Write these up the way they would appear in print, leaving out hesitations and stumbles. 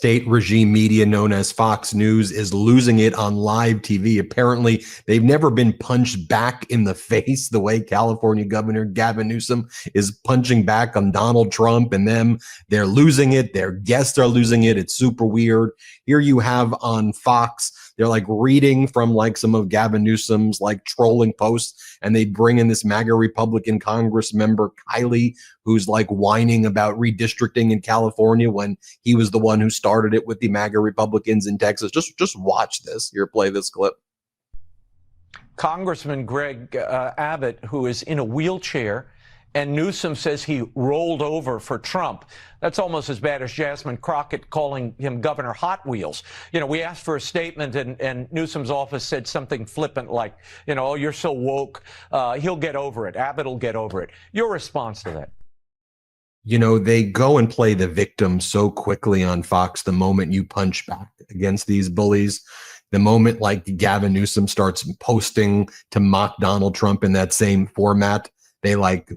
state regime media known as Fox News is losing it on live TV. Apparently, they've never been punched back in the face the way California Governor Gavin Newsom is punching back on Donald Trump and them. They're losing it. Their guests are losing it. It's super weird. Here you have on Fox, they're like reading from like some of Gavin Newsom's like trolling posts, and they bring in this MAGA Republican Congress member, Kylie, who's like whining about redistricting in California when he was the one who started it with the MAGA Republicans in Texas. Just watch this. Here, play this clip. Congressman Greg Abbott, who is in a wheelchair, and Newsom says he rolled over for Trump. That's almost as bad as Jasmine Crockett calling him Governor Hot Wheels. You know, we asked for a statement, and Newsom's office said something flippant like, you know, oh, you're so woke. He'll get over it. Abbott will get over it. Your response to that? You know, they go and play the victim so quickly on Fox the moment you punch back against these bullies. The moment like Gavin Newsom starts posting to mock Donald Trump in that same format, they like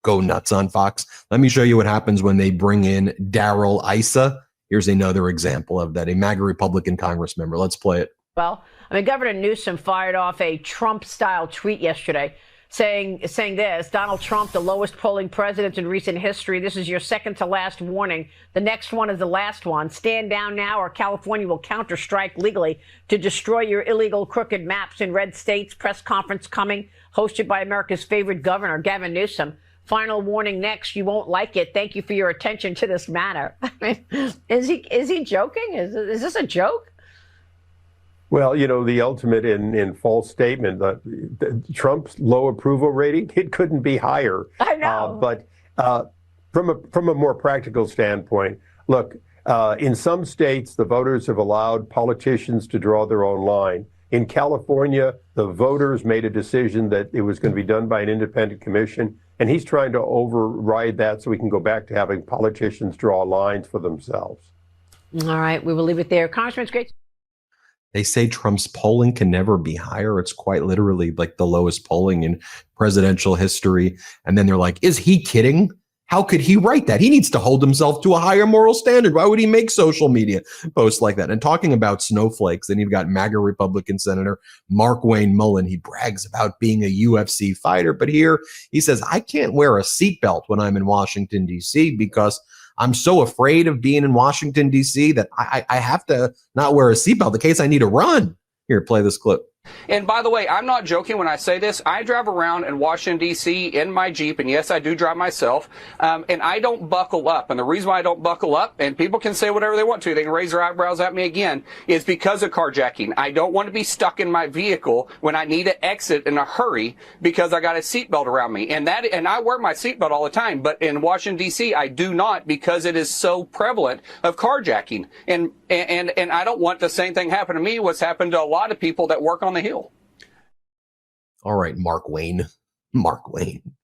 go nuts on Fox. Let me show you what happens when they bring in Darrell Issa. Here's another example of that, a MAGA Republican Congress member. Let's play it. Well, I mean, Governor Newsom fired off a Trump-style tweet yesterday saying this: Donald Trump, the lowest polling president in recent history. This is your second to last warning. The next one is the last one. Stand down now or California will counter-strike legally to destroy your illegal crooked maps in red states. Press conference coming, hosted by America's favorite governor, Gavin Newsom. Final warning next. You won't like it. Thank you for your attention to this matter. I mean, is he joking? Is this a joke? Well, you know, the ultimate in false statement, Trump's low approval rating, it couldn't be higher. I know. But from a more practical standpoint, look, in some states, the voters have allowed politicians to draw their own line. In California, the voters made a decision that it was going to be done by an independent commission, and he's trying to override that so we can go back to having politicians draw lines for themselves. All right, we will leave it there. Congressman, it's great. They say Trump's polling can never be higher. It's quite literally like the lowest polling in presidential history. And then they're like, is he kidding? How could he write that? He needs to hold himself to a higher moral standard. Why would he make social media posts like that? And talking about snowflakes, then you've got MAGA Republican Senator Markwayne Mullen. He brags about being a UFC fighter, but here he says, I can't wear a seatbelt when I'm in Washington, D.C. because I'm so afraid of being in Washington, D.C. that I have to not wear a seatbelt in case I need to run. Here, play this clip. And by the way, I'm not joking when I say this. I drive around in Washington, D.C. in my Jeep, and yes, I do drive myself, and I don't buckle up. And the reason why I don't buckle up, and people can say whatever they want to, they can raise their eyebrows at me again, is because of carjacking. I don't want to be stuck in my vehicle when I need to exit in a hurry because I got a seatbelt around me. And I wear my seatbelt all the time, but in Washington, D.C., I do not because it is so prevalent of carjacking. And I don't want the same thing happen to me, what's happened to a lot of people that work on the Hill. All right, Mark Wayne,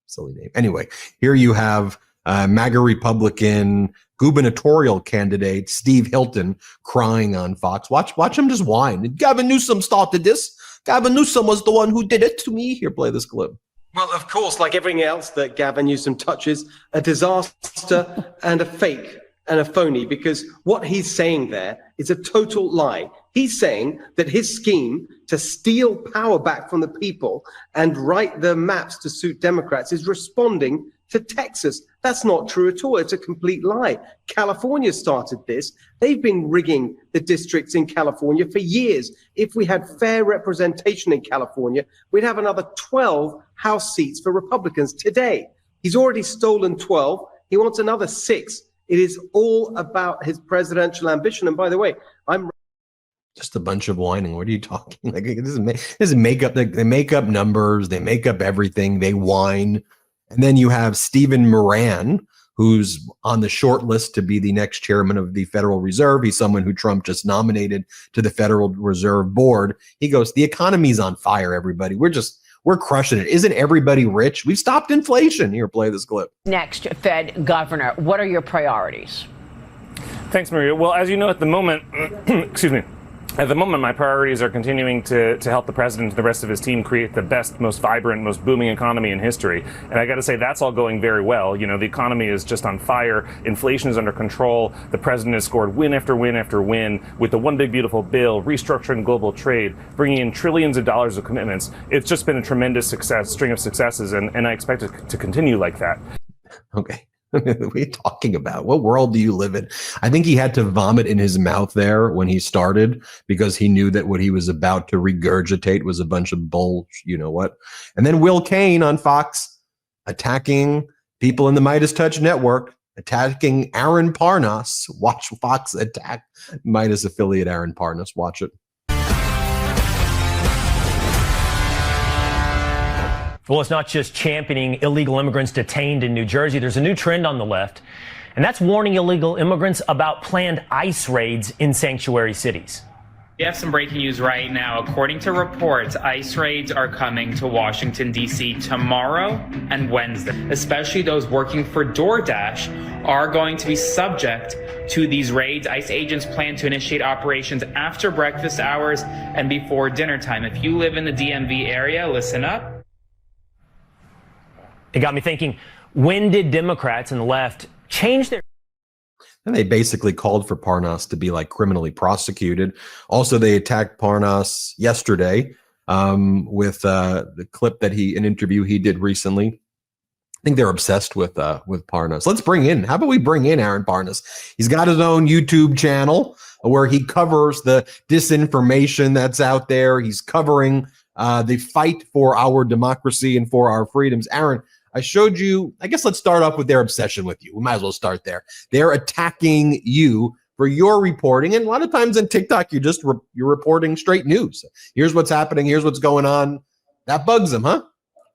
silly name. Anyway, here you have MAGA Republican gubernatorial candidate Steve Hilton crying on Fox. Watch him just whine. Gavin Newsom started this. Gavin Newsom was the one who did it to me. Here, play this clip. Well, of course, like everything else that Gavin Newsom touches, a disaster and a fake and a phony, because what he's saying there is a total lie. He's saying that his scheme to steal power back from the people and write the maps to suit Democrats is responding to Texas. That's not true at all. It's a complete lie. California started this. They've been rigging the districts in California for years. If we had fair representation in California, we'd have another 12 House seats for Republicans today. He's already stolen 12. He wants another 6. It is all about his presidential ambition. And by the way, I'm just a bunch of whining. What are you talking? Like, this is make up. They make up numbers. They make up everything. They whine. And then you have Stephen Moran, who's on the short list to be the next chairman of the Federal Reserve. He's someone who Trump just nominated to the Federal Reserve Board. He goes, the economy's on fire, everybody. We're crushing it. Isn't everybody rich? We've stopped inflation. Here, play this clip. Next, Fed Governor, what are your priorities? Thanks, Maria. Well, as you know, at the moment, excuse me, At the moment, my priorities are continuing to help the president and the rest of his team create the best, most vibrant, most booming economy in history. And I got to say, that's all going very well. You know, the economy is just on fire. Inflation is under control. The president has scored win after win after win with the One Big Beautiful Bill, restructuring global trade, bringing in trillions of dollars of commitments. It's just been a tremendous string of successes, and I expect it to continue like that. Okay. What are you talking about? What world do you live in? I think he had to vomit in his mouth there when he started because he knew that what he was about to regurgitate was a bunch of bull, you know what? And then Will Cain on Fox attacking people in the MeidasTouch network, attacking Aaron Parnas. Watch Fox attack Meidas affiliate Aaron Parnas. Watch it. Well, it's not just championing illegal immigrants detained in New Jersey. There's a new trend on the left, and that's warning illegal immigrants about planned ICE raids in sanctuary cities. We have some breaking news right now. According to reports, ICE raids are coming to Washington, D.C. tomorrow and Wednesday. Especially those working for DoorDash are going to be subject to these raids. ICE agents plan to initiate operations after breakfast hours and before dinner time. If you live in the DMV area, listen up. It got me thinking, when did Democrats and the left change their... And they basically called for Parnas to be like criminally prosecuted. Also, they attacked Parnas yesterday with the clip that an interview he did recently. I think they're obsessed with Parnas. How about we bring in Aaron Parnas? He's got his own YouTube channel where he covers the disinformation that's out there. He's covering the fight for our democracy and for our freedoms. Aaron, I showed you, I guess let's start off with their obsession with you. We might as well start there. They're attacking you for your reporting. And a lot of times on TikTok, you're reporting straight news. Here's what's happening. Here's what's going on. That bugs them, huh?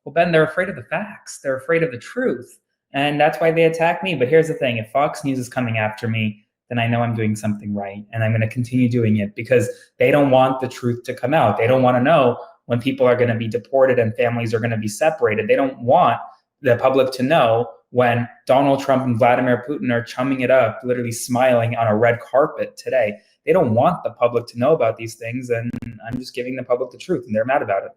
Well, Ben, they're afraid of the facts. They're afraid of the truth. And that's why they attack me. But here's the thing. If Fox News is coming after me, then I know I'm doing something right. And I'm going to continue doing it because they don't want the truth to come out. They don't want to know when people are going to be deported and families are going to be separated. They don't want the public to know when Donald Trump and Vladimir Putin are chumming it up, literally smiling on a red carpet today. They don't want the public to know about these things, and I'm just giving the public the truth, and they're mad about it.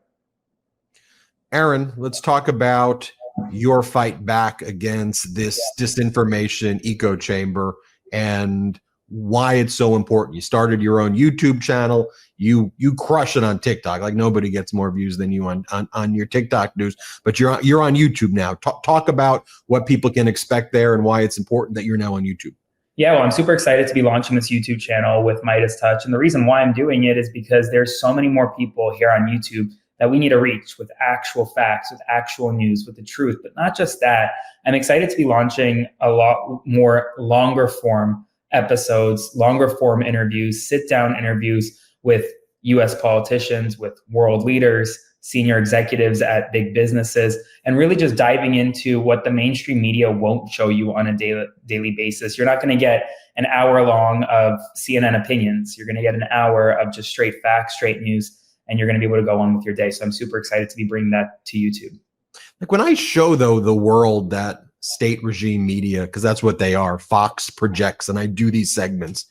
Aaron, let's talk about your fight back against this disinformation echo chamber and why it's so important. You started your own YouTube channel. You crush it on TikTok. Like nobody gets more views than you on your TikTok news. But you're on YouTube now. Talk about what people can expect there and why it's important that you're now on YouTube. Yeah, well, I'm super excited to be launching this YouTube channel with MeidasTouch. And the reason why I'm doing it is because there's so many more people here on YouTube that we need to reach with actual facts, with actual news, with the truth. But not just that, I'm excited to be launching a lot more longer form episodes, longer form interviews, sit down interviews with US politicians, with world leaders, senior executives at big businesses, and really just diving into what the mainstream media won't show you on a daily basis. You're not going to get an hour long of CNN opinions. You're going to get an hour of just straight facts, straight news, and you're going to be able to go on with your day. So I'm super excited to be bringing that to YouTube. Like when I show, though, the world that state regime media, because that's what they are, Fox projects, and I do these segments.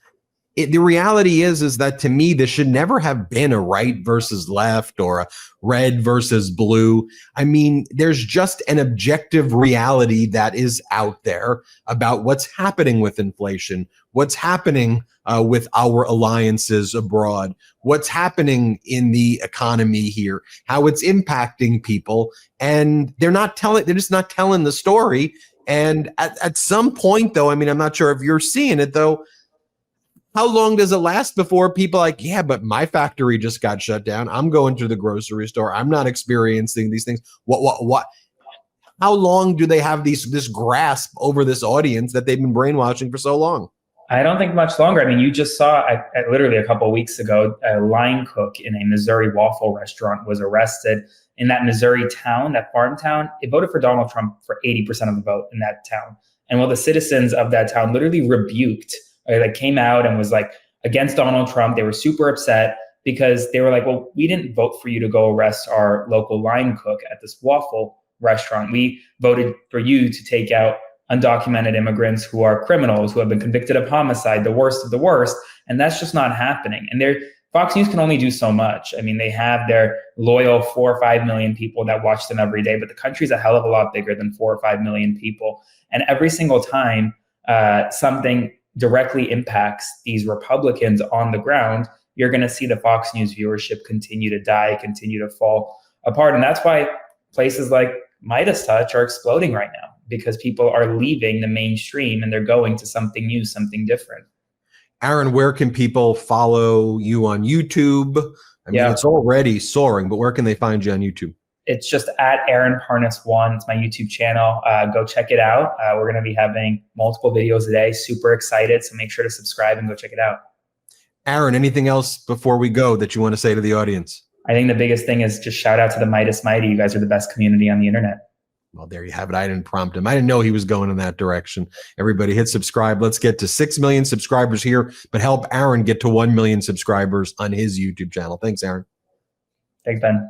The reality is that to me, this should never have been a right versus left or a red versus blue. I mean, there's just an objective reality that is out there about what's happening with inflation, what's happening with our alliances abroad, what's happening in the economy here, how it's impacting people. And they're just not telling the story. And at some point, though, I mean, I'm not sure if you're seeing it, though, how long does it last before people are like, yeah, but my factory just got shut down. I'm going to the grocery store. I'm not experiencing these things. What? How long do they have this grasp over this audience that they've been brainwashing for so long? I don't think much longer. I mean, you just saw literally a couple of weeks ago, a line cook in a Missouri waffle restaurant was arrested in that Missouri town, that farm town. It voted for Donald Trump for 80% of the vote in that town. And while the citizens of that town literally rebuked, like came out and was like against Donald Trump, they were super upset because they were like, well, we didn't vote for you to go arrest our local line cook at this waffle restaurant. We voted for you to take out undocumented immigrants who are criminals, who have been convicted of homicide, the worst of the worst. And that's just not happening. And Fox News can only do so much. I mean, they have their loyal 4 or 5 million people that watch them every day, but the country's a hell of a lot bigger than 4 or 5 million people. And every single time something directly impacts these Republicans on the ground, you're going to see the Fox News viewership continue to die, continue to fall apart. And that's why places like MeidasTouch are exploding right now, because people are leaving the mainstream and they're going to something new, something different. Aaron, where can people follow you on YouTube? I mean, it's already soaring, but where can they find you on YouTube? It's just at Aaron Parnas 1. It's my YouTube channel. Go check it out. We're going to be having multiple videos a day. Super excited. So make sure to subscribe and go check it out. Aaron, anything else before we go that you want to say to the audience? I think the biggest thing is just shout out to the Meidas Mighty. You guys are the best community on the internet. Well, there you have it. I didn't prompt him. I didn't know he was going in that direction. Everybody hit subscribe. Let's get to 6 million subscribers here, but help Aaron get to 1 million subscribers on his YouTube channel. Thanks, Aaron. Thanks, Ben.